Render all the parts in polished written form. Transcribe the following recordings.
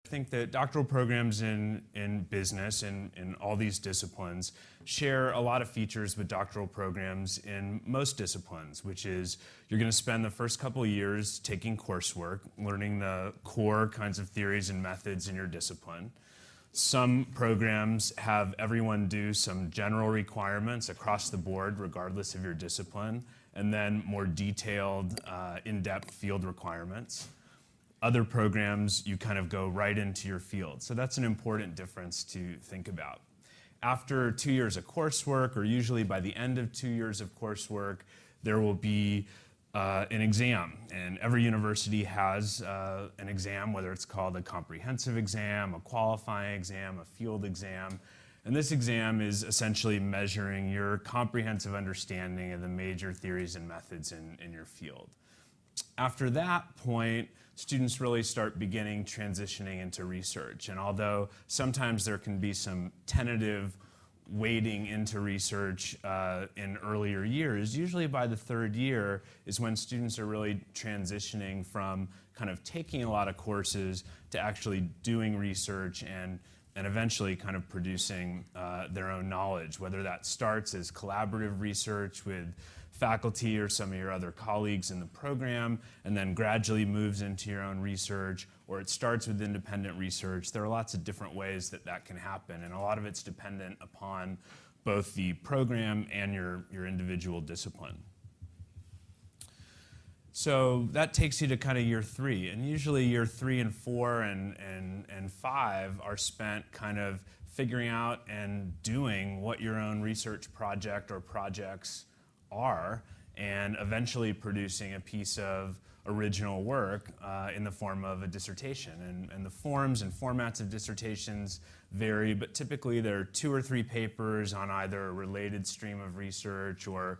I think that doctoral programs in business and in all these disciplines share a lot of features with doctoral programs in most disciplines, which is you're going to spend the first couple of years taking coursework, learning the core kinds of theories and methods in your discipline. Some programs have everyone do some general requirements across the board, regardless of your discipline, and then more detailed, in-depth field requirements. Other programs, you kind of go right into your field. So that's an important difference to think about. After 2 years of coursework, or usually by the end of 2 years of coursework, there will be an exam. And every university has an exam, whether it's called a comprehensive exam, a qualifying exam, a field exam. And this exam is essentially measuring your comprehensive understanding of the major theories and methods in your field. After that point, students really start transitioning into research. And although sometimes there can be some tentative wading into research in earlier years, usually by the third year is when students are really transitioning from kind of taking a lot of courses to actually doing research and eventually kind of producing their own knowledge, whether that starts as collaborative research with faculty or some of your other colleagues in the program, and then gradually moves into your own research, or it starts with independent research. There are lots of different ways that can happen, and a lot of it's dependent upon both the program and your individual discipline. So that takes you to kind of year 3, and usually year 3 and 4 and 5 are spent kind of figuring out and doing what your own research project or projects are, and eventually producing a piece of original work in the form of a dissertation. And the forms and formats of dissertations vary, but typically there are 2 or 3 papers on either a related stream of research or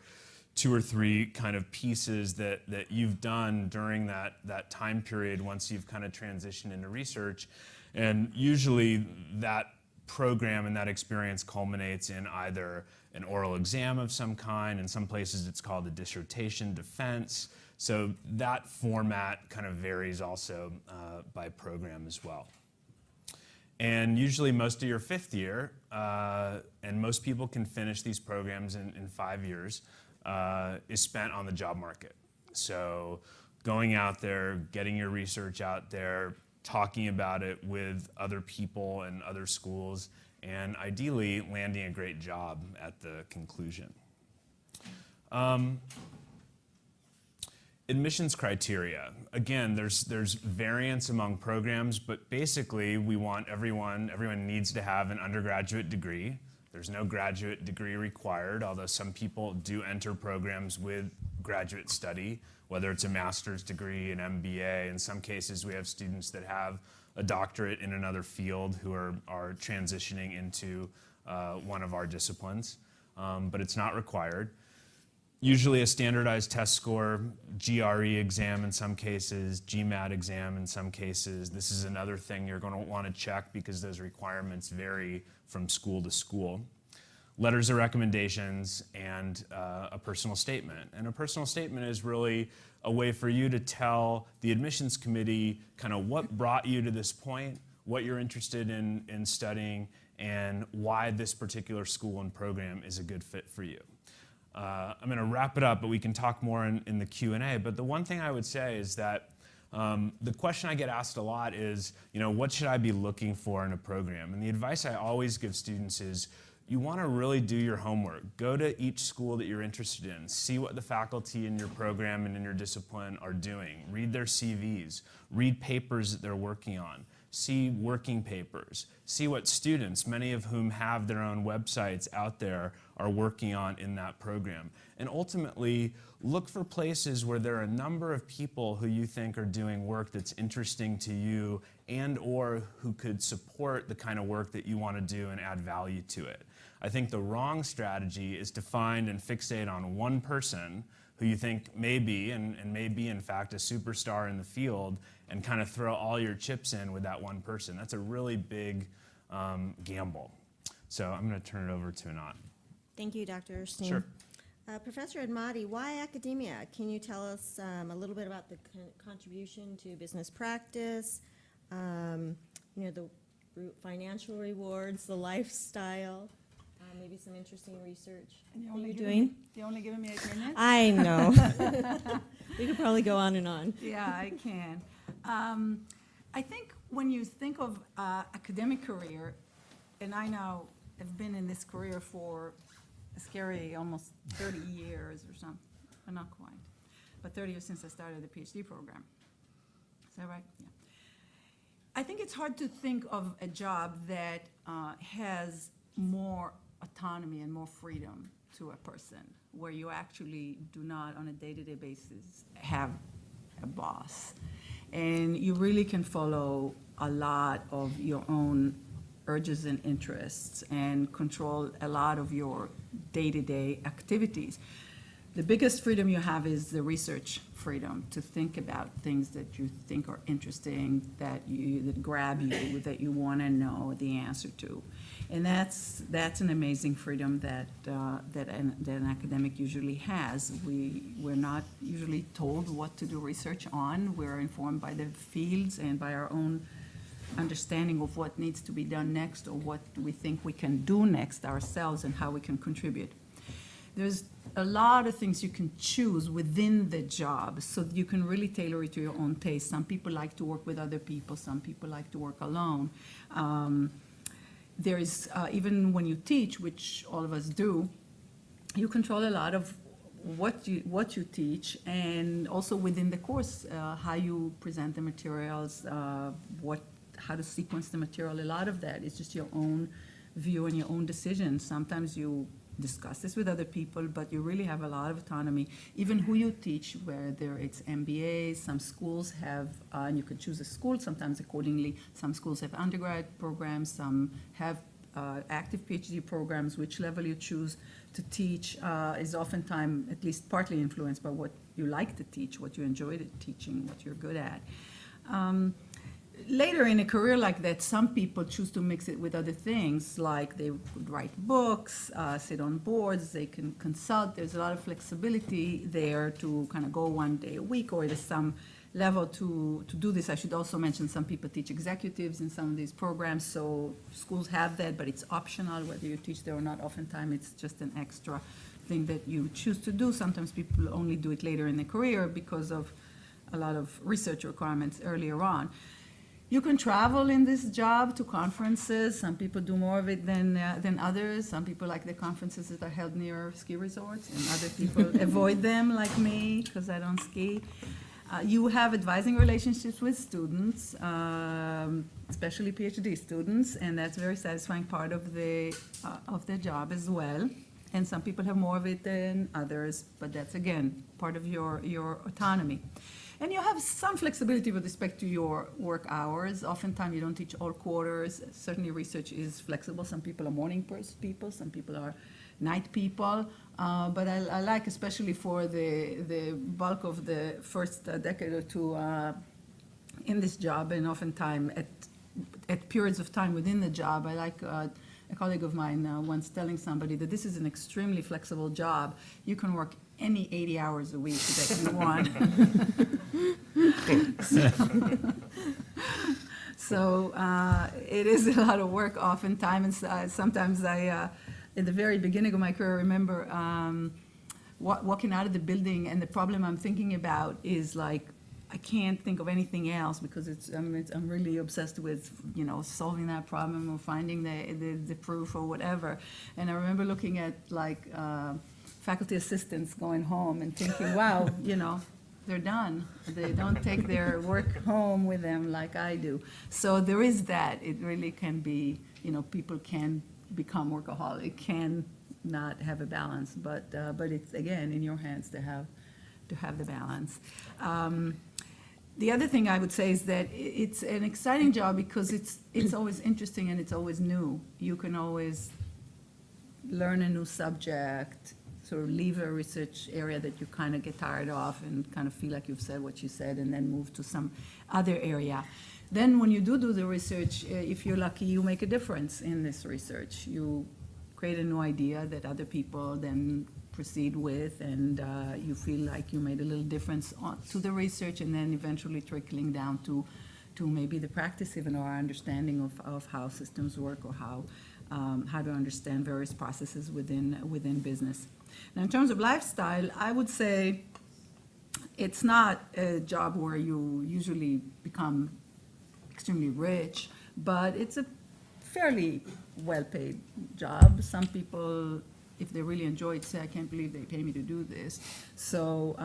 2 or 3 kind of pieces that you've done during that time period once you've kind of transitioned into research. And usually that program and that experience culminates in either an oral exam of some kind. In some places it's called a dissertation defense. So that format kind of varies also by program as well. And usually most of your 5th year, and most people can finish these programs in 5 years, is spent on the job market. So going out there, getting your research out there, talking about it with other people and other schools, and ideally landing a great job at the conclusion. Admissions criteria. Again, there's variance among programs, but basically we want everyone needs to have an undergraduate degree. There's no graduate degree required, although some people do enter programs with graduate study, whether it's a master's degree, an MBA. In some cases, we have students that have a doctorate in another field who are transitioning into one of our disciplines, but it's not required. Usually a standardized test score, GRE exam in some cases, GMAT exam in some cases. This is another thing you're going to want to check because those requirements vary from school to school. Letters of recommendations and a personal statement. And a personal statement is really a way for you to tell the admissions committee kind of what brought you to this point, what you're interested in studying, and why this particular school and program is a good fit for you. I'm going to wrap it up, but we can talk more in the Q&A. But the one thing I would say is that the question I get asked a lot is, what should I be looking for in a program? And the advice I always give students is, you want to really do your homework. Go to each school that you're interested in. See what the faculty in your program and in your discipline are doing. Read their CVs. Read papers that they're working on. See working papers. See what students, many of whom have their own websites out there, are working on in that program. And ultimately, look for places where there are a number of people who you think are doing work that's interesting to you and or who could support the kind of work that you want to do and add value to it. I think the wrong strategy is to find and fixate on one person who you think may be, and may be in fact, a superstar in the field, and kind of throw all your chips in with that one person. That's a really big gamble. So I'm going to turn it over to Anat. Thank you, Dr. Steen. Sure. Professor Admati, why academia? Can you tell us a little bit about the contribution to business practice? the financial rewards, the lifestyle, maybe some interesting research And that you're doing. You're only giving me 8 minutes? I know. We could probably go on and on. Yeah, I can. I think when you think of academic career, and I now have been in this career for a scary almost 30 years or something, well, not quite, but 30 years since I started the PhD program. Is that right? Yeah. I think it's hard to think of a job that has more autonomy and more freedom to a person, where you actually do not, on a day-to-day basis, have a boss. And you really can follow a lot of your own urges and interests and control a lot of your day-to-day activities. The biggest freedom you have is the research freedom to think about things that you think are interesting, that grab you, that you want to know the answer to. And that's an amazing freedom that an academic usually has. We're not usually told what to do research on. We're informed by the fields and by our own understanding of what needs to be done next, or what we think we can do next ourselves, and how we can contribute. There's a lot of things you can choose within the job, so that you can really tailor it to your own taste. Some people like to work with other people, some people like to work alone. There is, even when you teach, which all of us do, you control a lot of what you teach, and also within the course, how you present the materials, how to sequence the material. A lot of that is just your own view and your own decision. Sometimes you discuss this with other people, but you really have a lot of autonomy. Even who you teach, whether it's MBAs, some schools have, and you can choose a school sometimes accordingly. Some schools have undergrad programs, some have active PhD programs. Which level you choose to teach is oftentimes at least partly influenced by what you like to teach, what you enjoy teaching, what you're good at. Later in a career like that, some people choose to mix it with other things, like they could write books, sit on boards, they can consult. There's a lot of flexibility there to kind of go one day a week, or there's some level to do this. I should also mention some people teach executives in some of these programs, so schools have that, but it's optional whether you teach there or not. Oftentimes it's just an extra thing that you choose to do. Sometimes people only do it later in their career because of a lot of research requirements earlier on. You can travel in this job to conferences. Some people do more of it than others. Some people like the conferences that are held near ski resorts, and other people avoid them, like me, because I don't ski. You have advising relationships with students, especially PhD students, and that's a very satisfying part of the job as well. And some people have more of it than others, but that's, again, part of your autonomy. And you have some flexibility with respect to your work hours. Oftentimes you don't teach all quarters. Certainly research is flexible. Some people are morning people, some people are night people. But I like, especially for the bulk of the first decade or two in this job, and oftentimes at periods of time within the job, I like a colleague of mine once telling somebody that this is an extremely flexible job. You can work any 80 hours a week that you want. So it is a lot of work oftentimes, and sometimes I, at the very beginning of my career, I remember walking out of the building, and the problem I'm thinking about is like, I can't think of anything else, because I'm really obsessed with, solving that problem or finding the proof or whatever. And I remember looking at like faculty assistants going home and thinking, wow, they're done. They don't take their work home with them like I do. So there is that. It really can be, people can become workaholic, can not have a balance, but it's, again, in your hands to have the balance. The other thing I would say is that it's an exciting job because it's always interesting and it's always new. You can always learn a new subject, sort of leave a research area that you kind of get tired of and kind of feel like you've said what you said, and then move to some other area. Then when you do the research, if you're lucky, you make a difference in this research. You create a new idea that other people then proceed with, and you feel like you made a little difference to the research, and then eventually trickling down to to maybe the practice even, or our understanding of how systems work, or how to understand various processes within business. Now, in terms of lifestyle, I would say it's not a job where you usually become extremely rich, but it's a fairly well-paid job. Some people, if they really enjoy it, say, I can't believe they pay me to do this. So,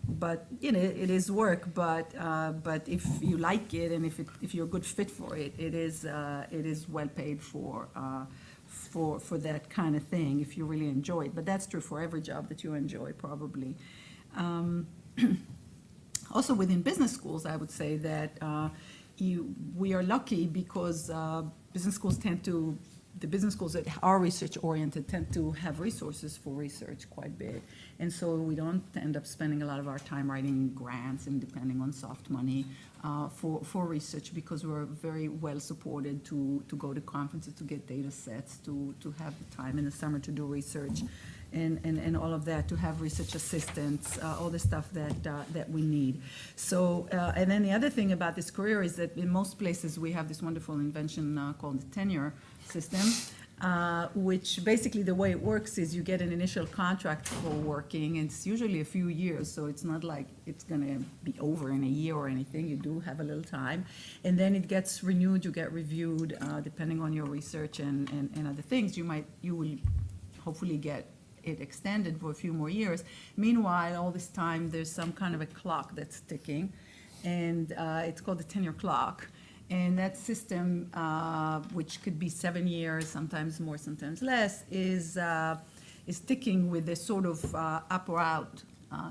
but you know, it is work. But if you like it, and if you're a good fit for it, it is well paid for that kind of thing, if you really enjoy it. But that's true for every job that you enjoy, probably. Also, within business schools, I would say that we are lucky because business schools the business schools that are research-oriented tend to have resources for research quite a bit. And so we don't end up spending a lot of our time writing grants and depending on soft money for research, because we're very well supported to go to conferences, to get data sets, to have the time in the summer to do research, and all of that, to have research assistants, all the stuff that we need. So, and then the other thing about this career is that in most places we have this wonderful invention called the tenure system, which basically the way it works is you get an initial contract for working, and it's usually a few years, so it's not like it's gonna be over in a year or anything. You do have a little time, and then it gets renewed, you get reviewed, depending on your research and other things. You will hopefully get it extended for a few more years. Meanwhile, all this time, there's some kind of a clock that's ticking, and it's called the tenure clock. And that system, which could be 7 years, sometimes more, sometimes less, is ticking with a sort of up or out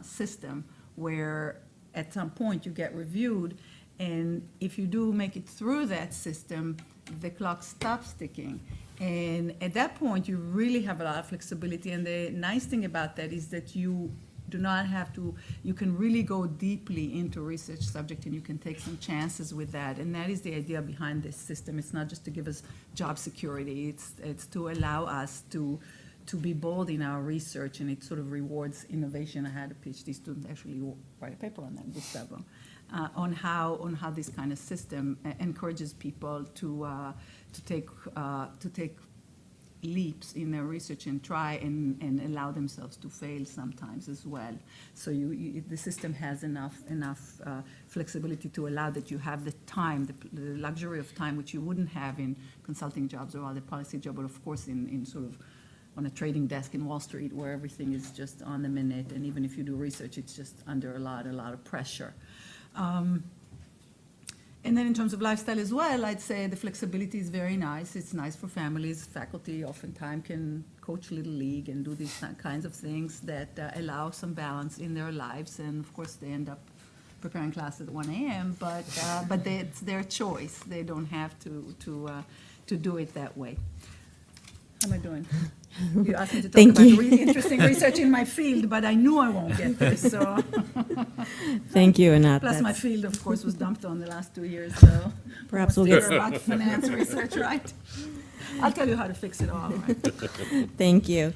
system, where at some point you get reviewed, and if you do make it through that system, the clock stops ticking. And at that point, you really have a lot of flexibility. And the nice thing about that is that you do not have to, you can really go deeply into research subject, and you can take some chances with that. And that is the idea behind this system. It's not just to give us job security, it's to allow us to be bold in our research, and it sort of rewards innovation. I had a PhD student actually write a paper on that, Gustavo, on how this kind of system encourages people to take leaps in their research and try and allow themselves to fail sometimes as well. So the system has enough flexibility to allow that you have the time, the luxury of time, which you wouldn't have in consulting jobs or other policy jobs, but of course in sort of on a trading desk in Wall Street, where everything is just on the minute, and even if you do research, it's just under a lot of pressure. And then in terms of lifestyle as well, I'd say the flexibility is very nice. It's nice for families. Faculty oftentimes can coach Little League and do these kinds of things that allow some balance in their lives. And of course, they end up preparing class at 1 a.m., but it's their choice. They don't have to do it that way. How am I doing? You asked me to talk about really interesting research in my field, but I knew I won't get this, so. Thank you, Anat. Plus, my field, of course, was dumped on the last 2 years, so. Perhaps we'll get about finance research, right? I'll tell you how to fix it all, right? Thank you.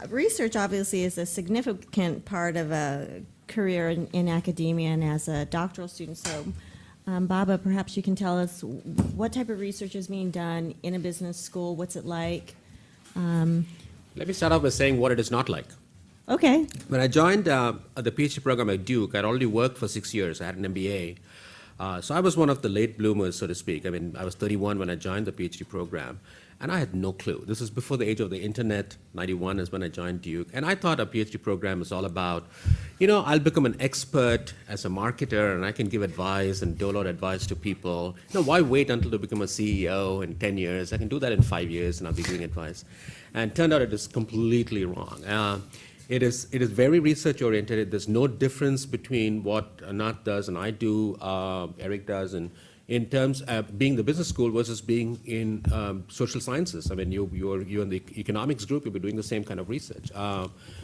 Research obviously is a significant part of a career in academia and as a doctoral student. So, Baba, perhaps you can tell us what type of research is being done in a business school. What's it like? Let me start off by saying what it is not like. Okay. When I joined the PhD program at Duke, I'd already worked for 6 years. I had an MBA. So I was one of the late bloomers, so to speak. I mean, I was 31 when I joined the PhD program, and I had no clue. This is before the age of the internet. 91 is when I joined Duke. And I thought a PhD program was all about, I'll become an expert as a marketer, and I can give advice and dole out advice to people. Why wait until they become a CEO in 10 years? I can do that in 5 years, and I'll be giving advice. And turned out it is completely wrong. It is very research-oriented. There's no difference between what Anat does and I do, Eric does, and in terms of being the business school versus being in social sciences. I mean, you're in the economics group, you'll be doing the same kind of research.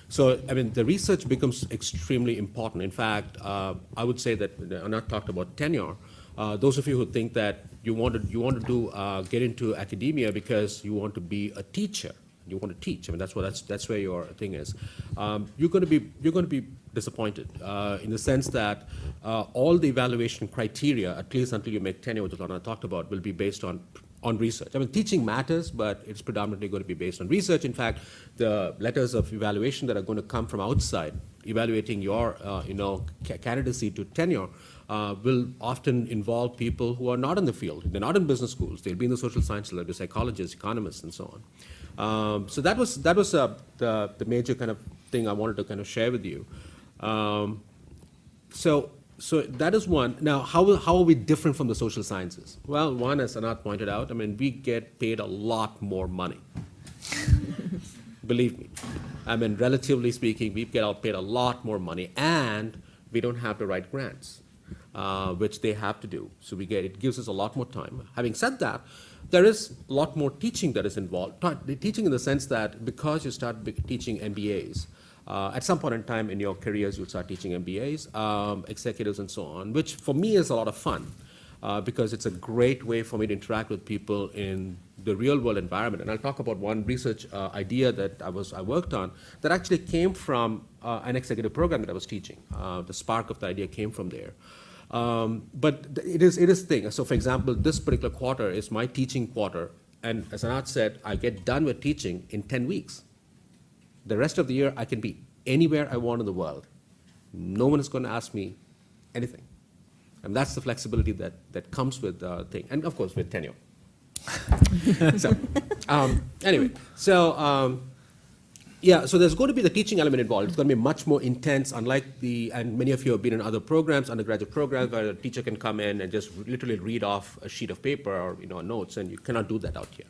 So, I mean, the research becomes extremely important. In fact, I would say that Anat talked about tenure. Those of you who think that you want to get into academia because you want to be a teacher, you want to teach. I mean, that's where your thing is. You're going to be disappointed in the sense that all the evaluation criteria, at least until you make tenure, which is what I talked about, will be based on research. I mean, teaching matters, but it's predominantly going to be based on research. In fact, the letters of evaluation that are going to come from outside, evaluating your, candidacy to tenure, will often involve people who are not in the field. They're not in business schools. They'll be in the social sciences, they'll be psychologists, economists, and so on. So that was the major kind of thing I wanted to kind of share with you. So that is one. Now, how are we different from the social sciences? Well, one, as Anat pointed out, I mean, we get paid a lot more money. Believe me. I mean, relatively speaking, we get paid a lot more money, and we don't have to write grants, which they have to do. So it gives us a lot more time. Having said that, there is a lot more teaching that is involved. Teaching in the sense that because you start teaching MBAs, at some point in time in your careers, you'll start teaching MBAs, executives, and so on, which for me is a lot of fun because it's a great way for me to interact with people in the real world environment. And I'll talk about one research idea that I worked on that actually came from an executive program that I was teaching. The spark of the idea came from there. But it is thing. So for example, this particular quarter is my teaching quarter. And as Anat said, I get done with teaching in 10 weeks. The rest of the year, I can be anywhere I want in the world. No one is going to ask me anything. And that's the flexibility that comes with the thing. And of course, with tenure. So there's going to be the teaching element involved. It's going to be much more intense, unlike and many of you have been in other programs, undergraduate programs, where a teacher can come in and just literally read off a sheet of paper or notes, and you cannot do that out here.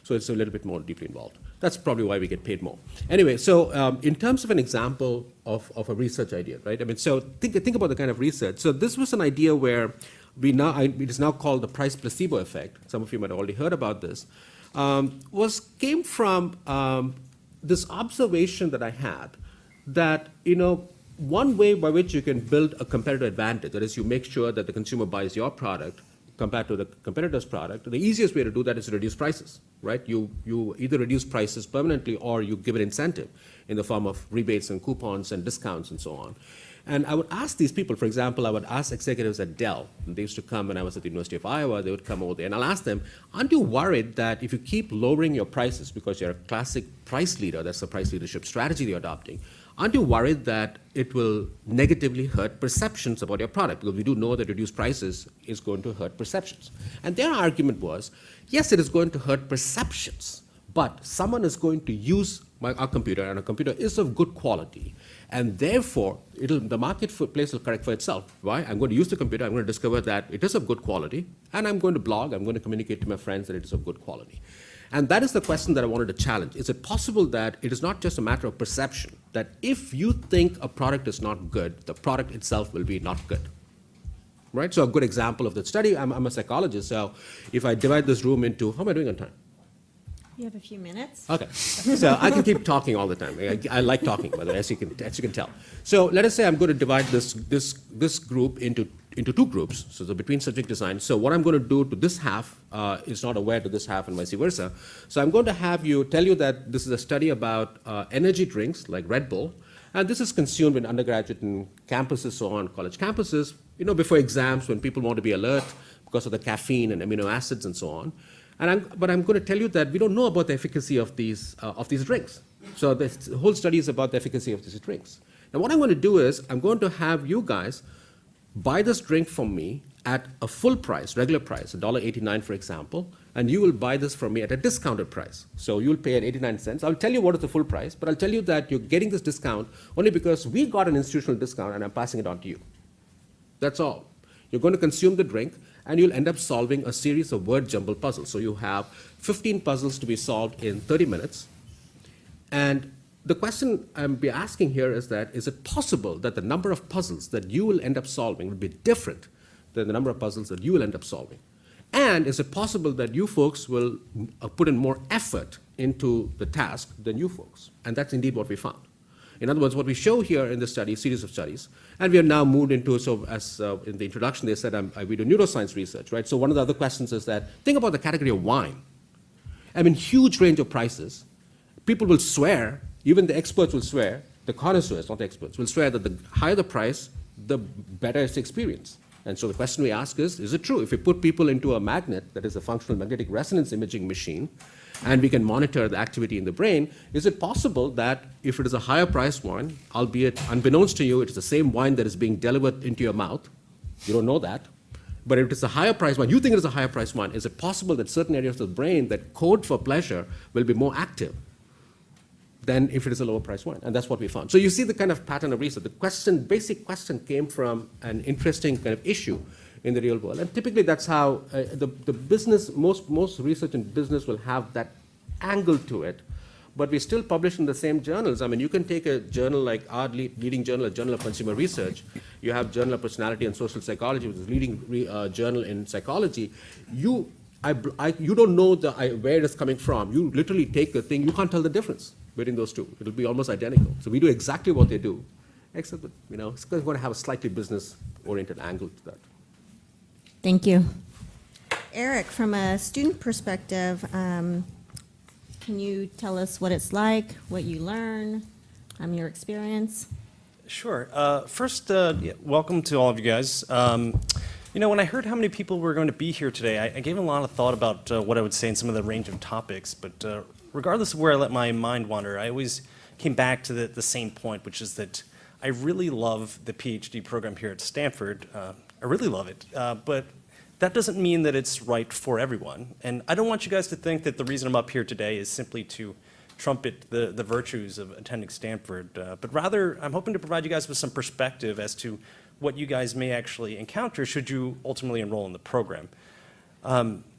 So it's a little bit more deeply involved. That's probably why we get paid more. Anyway, so in terms of an example of a research idea, right? I mean, so think about the kind of research. So this was an idea where it is now called the price placebo effect. Some of you might have already heard about this. Came from this observation that I had that, one way by which you can build a competitive advantage, that is, you make sure that the consumer buys your product compared to the competitor's product, the easiest way to do that is to reduce prices, right? You either reduce prices permanently or you give an incentive in the form of rebates and coupons and discounts and so on. And I would ask these people, for example, I would ask executives at Dell, and they used to come when I was at the University of Iowa, they would come over there, and I'll ask them, aren't you worried that if you keep lowering your prices because you're a classic price leader, that's the price leadership strategy you're adopting, aren't you worried that it will negatively hurt perceptions about your product? Because we do know that reduced prices is going to hurt perceptions. And their argument was, yes, it is going to hurt perceptions, but someone is going to use our computer, and our computer is of good quality, and therefore the marketplace will correct for itself. Why? I'm going to use the computer, I'm going to discover that it is of good quality, and I'm going to blog, I'm going to communicate to my friends that it is of good quality. And that is the question that I wanted to challenge. Is it possible that it is not just a matter of perception, that if you think a product is not good, the product itself will be not good? Right? So a good example of that study, I'm a psychologist, so if I divide this room into, how am I doing on time? You have a few minutes. Okay, so I can keep talking all the time. I like talking, by the way, as you can tell. So let us say I'm going to divide this group into two groups. So the between subject design. So what I'm going to do to this half is not aware to this half, and vice versa. So I'm going to tell you that this is a study about energy drinks like Red Bull, and this is consumed in undergraduate and campuses, so on, college campuses. Before exams, when people want to be alert because of the caffeine and amino acids and so on. But I'm going to tell you that we don't know about the efficacy of these drinks. So the whole study is about the efficacy of these drinks. Now what I'm going to do is I'm going to have you guys buy this drink from me at a full price, regular price, $1.89 for example, and you will buy this from me at a discounted price. So you'll pay at 89 cents. I'll tell you what is the full price, but I'll tell you that you're getting this discount only because we got an institutional discount and I'm passing it on to you. That's all. You're going to consume the drink, and you'll end up solving a series of word jumble puzzles. So you have 15 puzzles to be solved in 30 minutes. And the question I'm be asking here is it possible that the number of puzzles that you will end up solving will be different than the number of puzzles that you will end up solving? And is it possible that you folks will put in more effort into the task than you folks? And that's indeed what we found. In other words, what we show here in this study, series of studies, and we have now moved into, so as in the introduction they said, we do neuroscience research, right? So one of the other questions is that, think about the category of wine. I mean, huge range of prices. People will swear, even the experts will swear, the connoisseurs, not the experts, will swear that the higher the price, the better its experience. And so the question we ask is it true? If we put people into a magnet, that is a functional magnetic resonance imaging machine, and we can monitor the activity in the brain, is it possible that if it is a higher priced wine, albeit unbeknownst to you, it is the same wine that is being delivered into your mouth, you don't know that, but if it's a higher priced wine, you think it is a higher priced wine, is it possible that certain areas of the brain that code for pleasure will be more active than if it is a lower priced wine? And that's what we found. So you see the kind of pattern of research. The question, basic question came from an interesting kind of issue in the real world. And typically that's how the business, most research in business will have that angle to it. But we still publish in the same journals. I mean, you can take a journal like our leading journal, a Journal of Consumer Research. You have Journal of Personality and Social Psychology, which is a leading journal in psychology. You don't know where it is coming from. You literally take the thing, you can't tell the difference between those two. It'll be almost identical. So we do exactly what they do, except that, it's going to have a slightly business-oriented angle to that. Thank you. Eric, from a student perspective, can you tell us what it's like, what you learn, your experience? Sure. First, welcome to all of you guys. When I heard how many people were going to be here today, I gave a lot of thought about what I would say in some of the range of topics, but regardless of where I let my mind wander, I always came back to the same point, which is that I really love the PhD program here at Stanford. I really love it, but that doesn't mean that it's right for everyone. And I don't want you guys to think that the reason I'm up here today is simply to trumpet the virtues of attending Stanford, but rather I'm hoping to provide you guys with some perspective as to what you guys may actually encounter should you ultimately enroll in the program.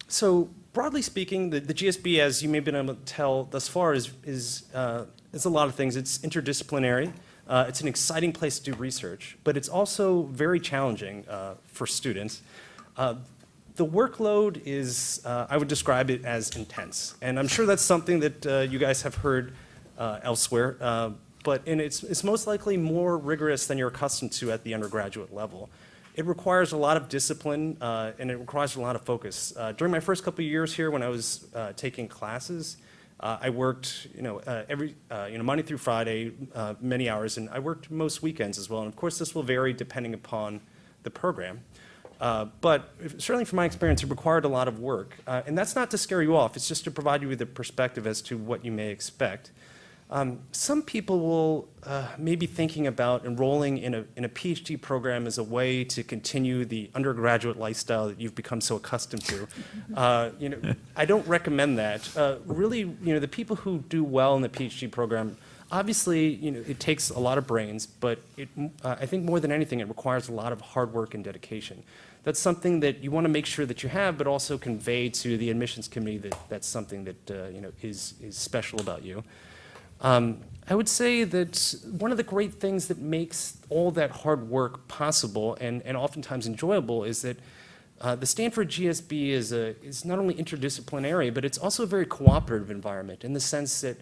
So broadly speaking, the GSB, as you may have been able to tell thus far, is a lot of things. It's interdisciplinary. It's an exciting place to do research, but it's also very challenging for students. The workload is, I would describe it as intense. And I'm sure that's something that you guys have heard elsewhere, but it's most likely more rigorous than you're accustomed to at the undergraduate level. It requires a lot of discipline, and it requires a lot of focus. During my first couple of years here when I was taking classes, I worked, every Monday through Friday, many hours, and I worked most weekends as well. And of course, this will vary depending upon the program. But certainly from my experience, it required a lot of work. And that's not to scare you off. It's just to provide you with a perspective as to what you may expect. Some people will maybe thinking about enrolling in a PhD program as a way to continue the undergraduate lifestyle that you've become so accustomed to. I don't recommend that. Really, the people who do well in the PhD program, obviously, it takes a lot of brains, but I think more than anything, it requires a lot of hard work and dedication. That's something that you want to make sure that you have, but also convey to the admissions committee that that's something that is special about you. I would say that one of the great things that makes all that hard work possible and oftentimes enjoyable is that the Stanford GSB is not only interdisciplinary, but it's also a very cooperative environment in the sense that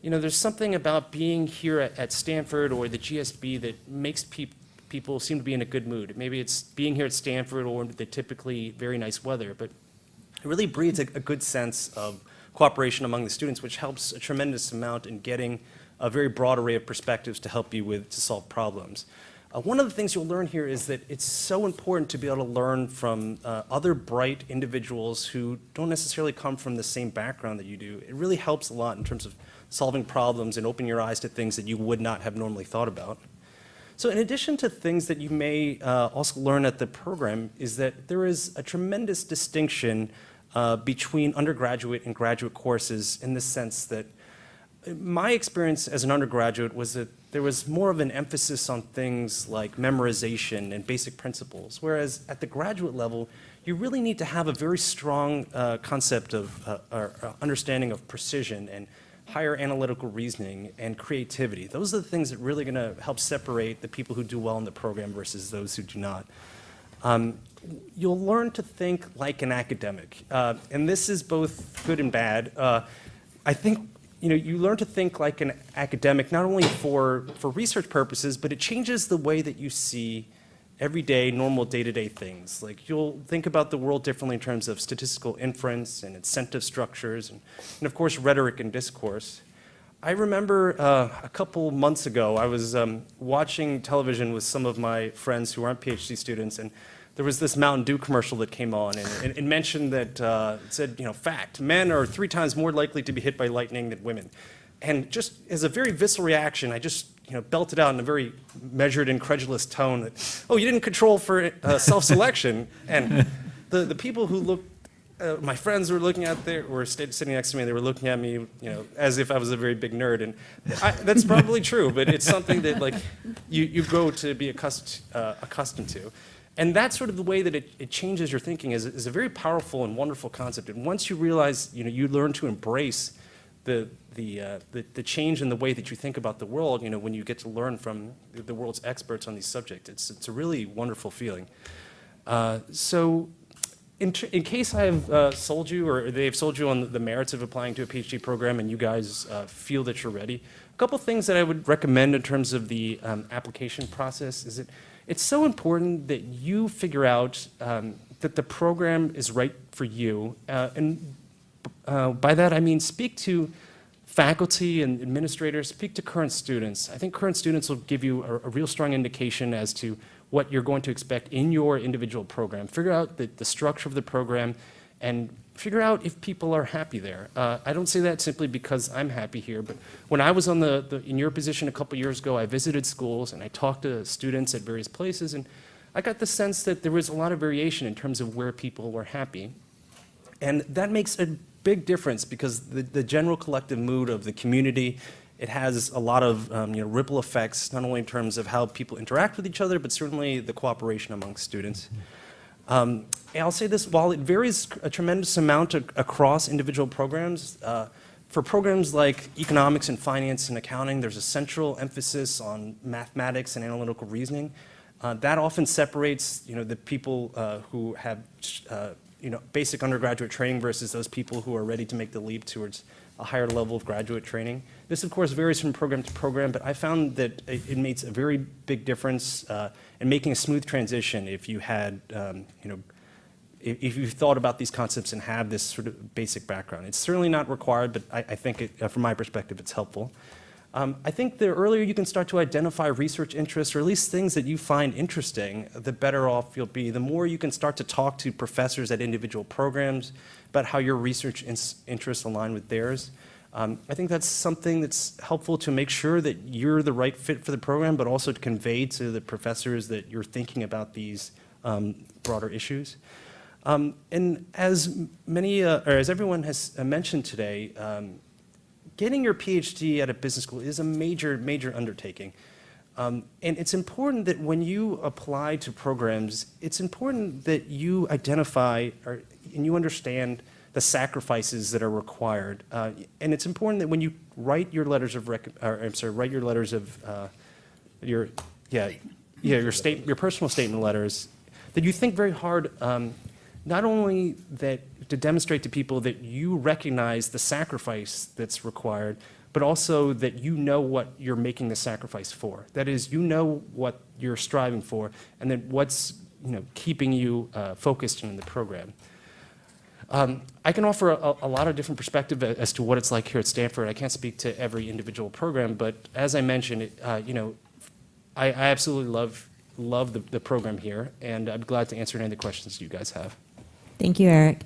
there's something about being here at Stanford or the GSB that makes people seem to be in a good mood. Maybe it's being here at Stanford or the typically very nice weather, but it really breeds a good sense of cooperation among the students, which helps a tremendous amount in getting a very broad array of perspectives to help you to solve problems. One of the things you'll learn here is that it's so important to be able to learn from other bright individuals who don't necessarily come from the same background that you do. It really helps a lot in terms of solving problems and opening your eyes to things that you would not have normally thought about. So in addition to things that you may also learn at the program is that there is a tremendous distinction between undergraduate and graduate courses in the sense that my experience as an undergraduate was that there was more of an emphasis on things like memorization and basic principles, whereas at the graduate level, you really need to have a very strong concept of or understanding of precision and higher analytical reasoning and creativity. Those are the things that really going to help separate the people who do well in the program versus those who do not. You'll learn to think like an academic, and this is both good and bad. I think you learn to think like an academic not only for research purposes, but it changes the way that you see everyday, normal, day-to-day things. Like you'll think about the world differently in terms of statistical inference and incentive structures, and of course rhetoric and discourse. I remember a couple months ago, I was watching television with some of my friends who aren't PhD students, and there was this Mountain Dew commercial that came on, and it mentioned that, it said, fact, men are 3 times more likely to be hit by lightning than women. And just as a very visceral reaction, I just, belted out in a very measured, incredulous tone that, oh, you didn't control for self-selection. And the people who looked, my friends were looking at there, were sitting next to me, and they were looking at me, as if I was a very big nerd. And that's probably true, but it's something that, like, you go to be accustomed to. And that's sort of the way that it changes your thinking is a very powerful and wonderful concept. And once you realize, you learn to embrace the change in the way that you think about the world, when you get to learn from the world's experts on these subjects, it's a really wonderful feeling. So in case I have sold you, or they've sold you on the merits of applying to a PhD program and you guys feel that you're ready, a couple things that I would recommend in terms of the application process is that it's so important that you figure out that the program is right for you. And by that, I mean speak to faculty and administrators, speak to current students. I think current students will give you a real strong indication as to what you're going to expect in your individual program. Figure out the structure of the program and figure out if people are happy there. I don't say that simply because I'm happy here, but when I was in your position a couple years ago, I visited schools and I talked to students at various places, and I got the sense that there was a lot of variation in terms of where people were happy. And that makes a big difference because the general collective mood of the community, it has a lot of ripple effects, not only in terms of how people interact with each other, but certainly the cooperation among students. And I'll say this, while it varies a tremendous amount across individual programs, for programs like economics and finance and accounting, there's a central emphasis on mathematics and analytical reasoning. That often separates, the people who have, basic undergraduate training versus those people who are ready to make the leap towards a higher level of graduate training. This, of course, varies from program to program, but I found that it makes a very big difference in making a smooth transition if you had, if you thought about these concepts and have this sort of basic background. It's certainly not required, but I think, from my perspective, it's helpful. I think the earlier you can start to identify research interests, or at least things that you find interesting, the better off you'll be. The more you can start to talk to professors at individual programs about how your research interests align with theirs. I think that's something that's helpful to make sure that you're the right fit for the program, but also to convey to the professors that you're thinking about these broader issues. And as as everyone has mentioned today, getting your PhD at a business school is a major, major undertaking. And it's important that when you apply to programs, it's important that you identify and you understand the sacrifices that are required. And it's important that when you write your letters of your personal statement letters, that you think very hard, not only that to demonstrate to people that you recognize the sacrifice that's required, but also that you know what you're making the sacrifice for. That is, you know what you're striving for, and then what's keeping you focused in the program. I can offer a lot of different perspective as to what it's like here at Stanford. I can't speak to every individual program, but as I mentioned, I absolutely love the program here, and I'm glad to answer any of the questions you guys have. Thank you, Eric.